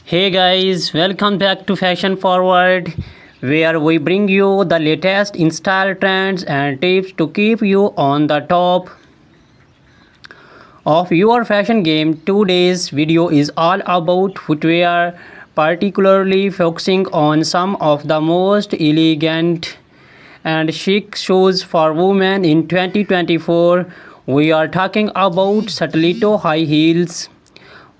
Hey guys, welcome back to Fashion Forward, where we bring you the latest in style trends and tips to keep you on the top of your fashion game. Today's video is all about footwear, particularly focusing on some of the most elegant and chic shoes for women in 2024. We are talking about stiletto high heels,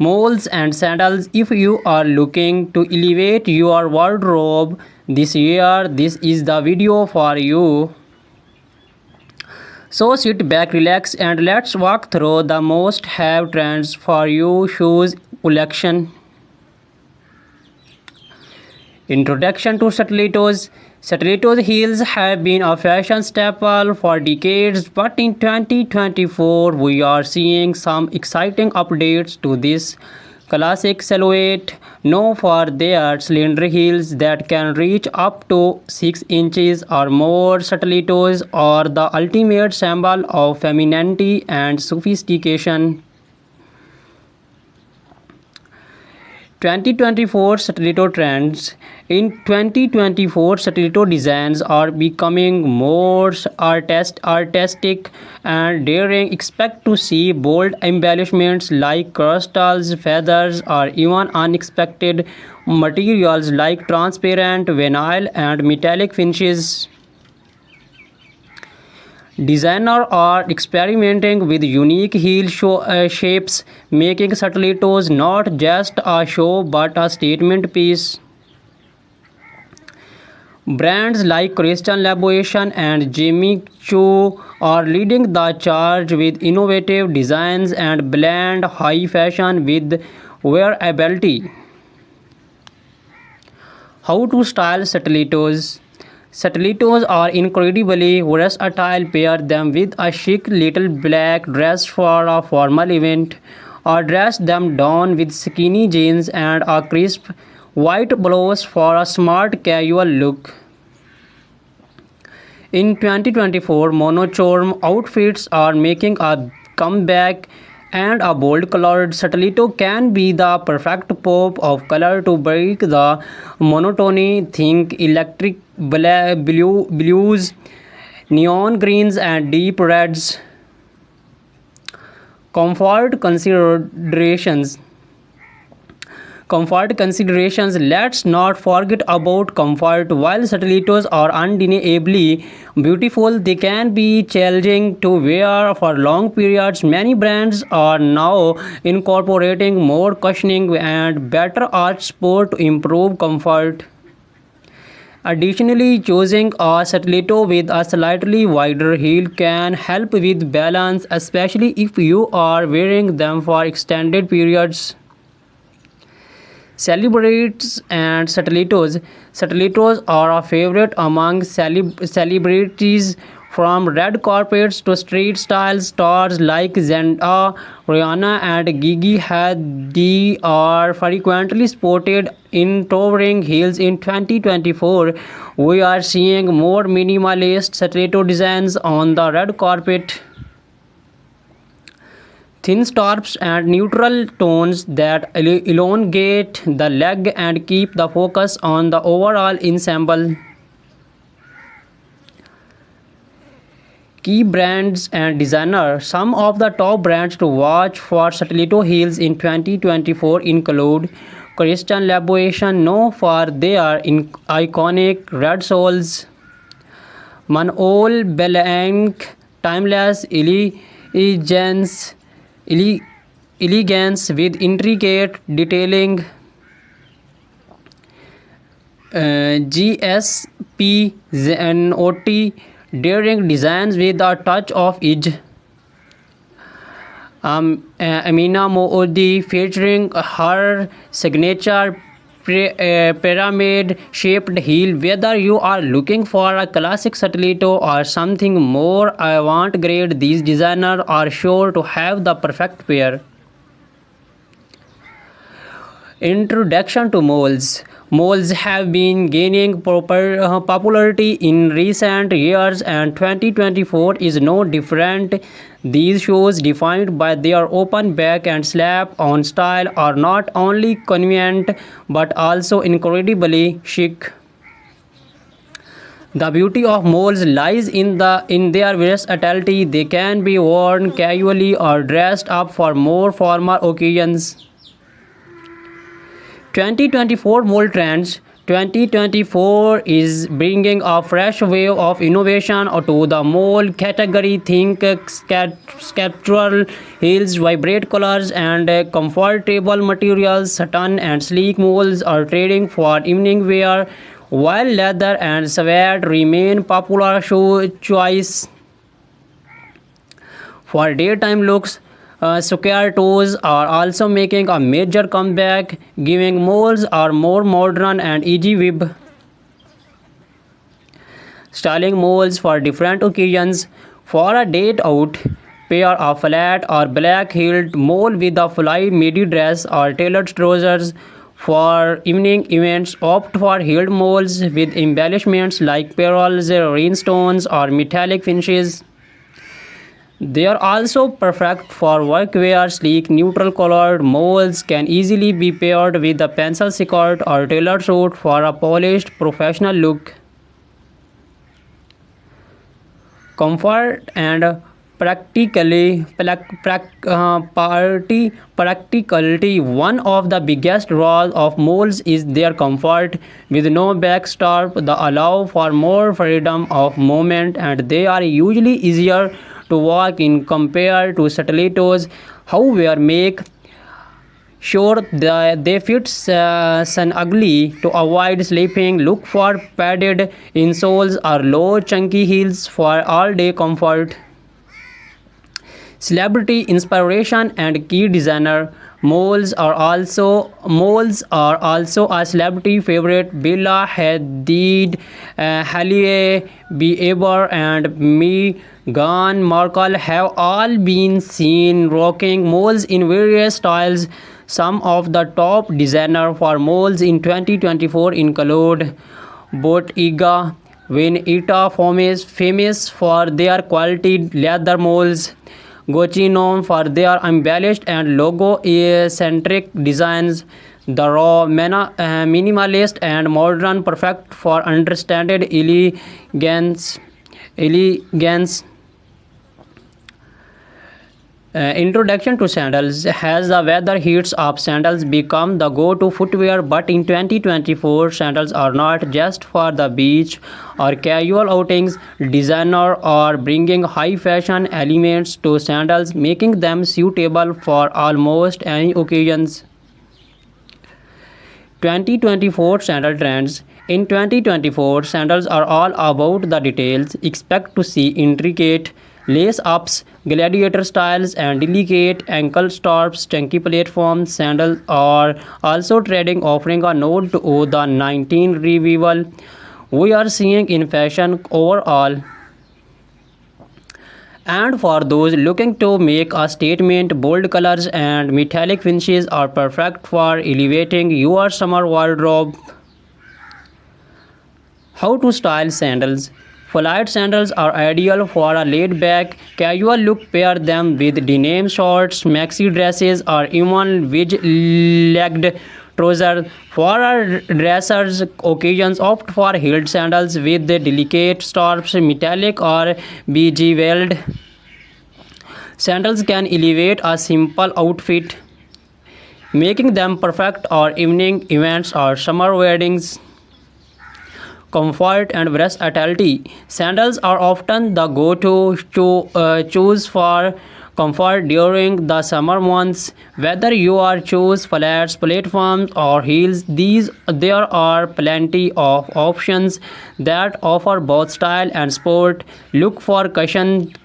moles and sandals. If you are looking to elevate your wardrobe this year, this is the video for you. So sit back, relax, and let's walk through the most have trends for you shoes collection. Introduction to stilettos. Stilettos heels have been a fashion staple for decades, but in 2024 we are seeing some exciting updates to this classic silhouette, known for their slender heels that can reach up to 6 inches or more. Stilettos are the ultimate symbol of femininity and sophistication. 2024 stiletto trends. In 2024, stiletto designs are becoming more artistic and daring. Expect to see bold embellishments like crystals, feathers, or even unexpected materials like transparent vinyl and metallic finishes. Designers are experimenting with unique shapes, making stilettos not just a show but a statement piece. Brands like Christian Louboutin and Jimmy Choo are leading the charge with innovative designs and blend high fashion with wearability. How to style stilettos? Stilettos are incredibly versatile. Pair them with a chic little black dress for a formal event, or dress them down with skinny jeans and a crisp white blouse for a smart casual look. In 2024, monochrome outfits are making a comeback, and a bold colored stiletto can be the perfect pop of color to break the monotony. Think electric blues, neon greens, and deep reds. Comfort considerations. Let's not forget about comfort. While stilettos are undeniably beautiful, they can be challenging to wear for long periods. Many brands are now incorporating more cushioning and better arch support to improve comfort. Additionally, choosing a stiletto with a slightly wider heel can help with balance, especially if you are wearing them for extended periods. Celebrities and stilettos. Stilettos are a favorite among celebrities, from red carpets to street style. Stars like Zendaya, Rihanna, and Gigi Hadid are frequently spotted in towering heels. In 2024, we are seeing more minimalist stiletto designs on the red carpet. Thin straps and neutral tones that elongate the leg and keep the focus on the overall ensemble. Key brands and designers. Some of the top brands to watch for stiletto heels in 2024 include Christian Louboutin, known for their iconic red soles; Manol Blahnik, timeless elegance with intricate detailing; GSP Zenotti, daring designs with a touch of edge; Amina Moody, featuring her signature pyramid-shaped heel. Whether you are looking for a classic stiletto or something more avant-garde, these designers are sure to have the perfect pair. Introduction to moles. Malls have been gaining popularity in recent years, and 2024 is no different. These shoes, defined by their open back and slap-on style, are not only convenient but also incredibly chic. The beauty of moles lies in their versatility. They can be worn casually or dressed up for more formal occasions. 2024 Mole Trends. 2024 is bringing a fresh wave of innovation to the mole category. Think sculptural heels, vibrant colors, and comfortable materials. Satin and sleek moles are trading for evening wear, while leather and suede remain popular shoe choice for daytime looks. Square toes are also making a major comeback, giving moles a more modern and easy web styling moles for different occasions. For a date out, pair a flat or black heeled mole with a fly midi dress or tailored trousers. For evening events, opt for heeled moles with embellishments like pearls, rhinestones, or metallic finishes. They are also perfect for workwear. Sleek, neutral-colored moles can easily be paired with a pencil skirt or tailored suit for a polished, professional look. Comfort and practicality. One of the biggest draws of moles is their comfort. With no backstrap, they allow for more freedom of movement, and they are usually easier to walk in compared to stilettos. However, make sure that they fit snugly to avoid slipping. Look for padded insoles or low chunky heels for all-day comfort. Celebrity inspiration and key designer. Moles are also a celebrity favorite. Bella Hadid, Hailey Bieber, and Meghan Markle have all been seen rocking moles in various styles. Some of the top designers for moles in 2024 include Bottega Veneta, famous for their quality leather moles. Gucci, known for their embellished and logo-centric designs. The raw, minimalist, and modern, perfect for understated elegance. Introduction to sandals. Has the weather heats up, sandals become the go-to footwear, but in 2024 sandals are not just for the beach or casual outings. Designers are bringing high fashion elements to sandals, making them suitable for almost any occasions. 2024 Sandal Trends. In 2024, sandals are all about the details. Expect to see intricate lace-ups, gladiator styles, and delicate ankle straps. Chunky platform sandals are also trending, offering a nod to the 19 revival we are seeing in fashion overall. And for those looking to make a statement, bold colors and metallic finishes are perfect for elevating your summer wardrobe. How to style sandals. Flight sandals are ideal for a laid-back, casual look. Pair them with denim shorts, maxi dresses, or even wedge-legged trousers. For a dressers occasions, opt for heeled sandals with delicate straps. Metallic or bejeweled sandals can elevate a simple outfit, making them perfect for evening events or summer weddings. Comfort and versatility. Sandals are often the go-to choose for comfort during the summer months. Whether you are choose flats, platforms, or heels, there are plenty of options that offer both style and sport. Look for cushioned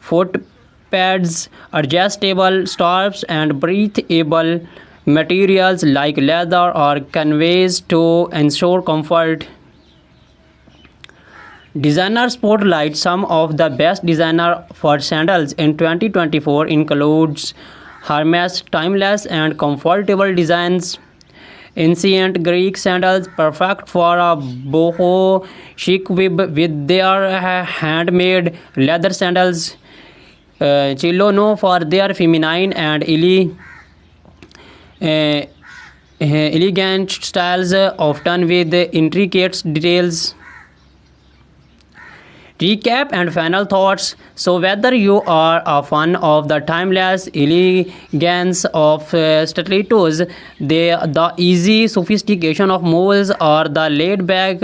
foot pads, adjustable straps, and breathable materials like leather or canvas to ensure comfort. Designer spotlight. Some of the best designer for sandals in 2024 includes Hermes. Timeless and comfortable designs Ancient Greek sandals, perfect for a boho chic with their handmade leather sandals. Chilono for their feminine and uh, elegant styles, often with intricate details. Recap and final thoughts. So, whether you are a fan of the timeless elegance of stilettos, the easy sophistication of moles, or the laid back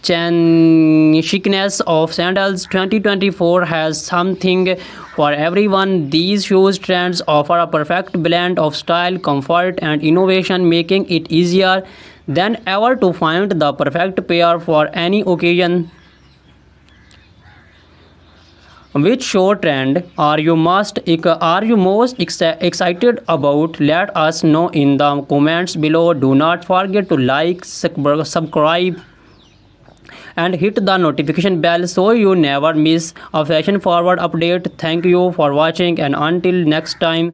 chicness of sandals, 2024 has something for everyone. These shoes trends offer a perfect blend of style, comfort, and innovation, making it easier than ever to find the perfect pair for any occasion. Which show trend are you most excited about? Let us know in the comments below. Do not forget to like, subscribe, and hit the notification bell so you never miss a fashion forward update. Thank you for watching, and until next time.